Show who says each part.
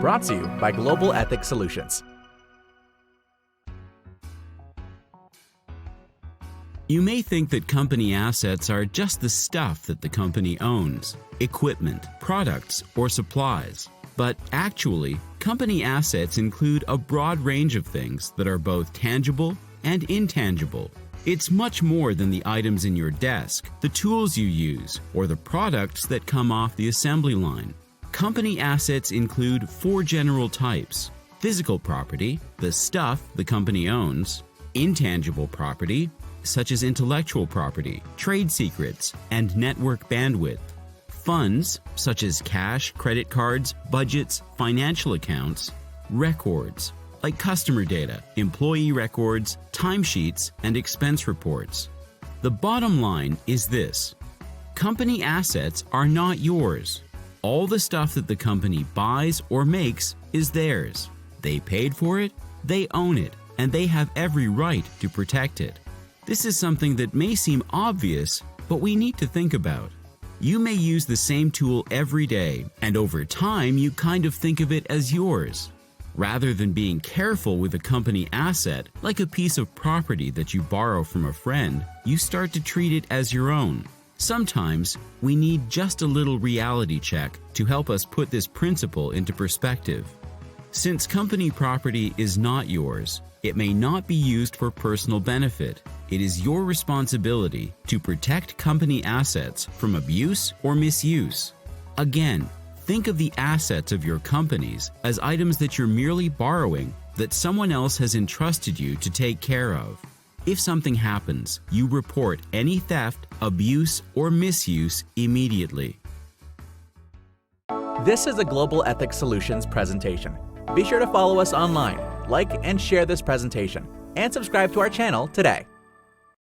Speaker 1: Brought to you by Global Ethics Solutions.
Speaker 2: You may think that company assets are just the stuff that the company owns, equipment, products, or supplies. But actually, company assets include a broad range of things that are both tangible and intangible. It's much more than the items in your desk, the tools you use, or the products that come off the assembly line. Company assets include 4 general types: physical property, the stuff the company owns; intangible property, such as intellectual property, trade secrets, and network bandwidth; funds, such as cash, credit cards, budgets, financial accounts; records, like customer data, employee records, timesheets, and expense reports. The bottom line is this: company assets are not yours. All the stuff that the company buys or makes is theirs. They paid for it, they own it, and they have every right to protect it. This is something that may seem obvious, but we need to think about. You may use the same tool every day, and over time you kind of think of it as yours. Rather than being careful with a company asset, like a piece of property that you borrow from a friend, you start to treat it as your own. Sometimes we need just a little reality check to help us put this principle into perspective. Since company property is not yours, it may not be used for personal benefit. It is your responsibility to protect company assets from abuse or misuse. Again, think of the assets of your companies as items that you're merely borrowing that someone else has entrusted you to take care of. If something happens, you report any theft, abuse, or misuse immediately.
Speaker 1: This is a Global Ethics Solutions presentation. Be sure to follow us online, like and share this presentation, and subscribe to our channel today.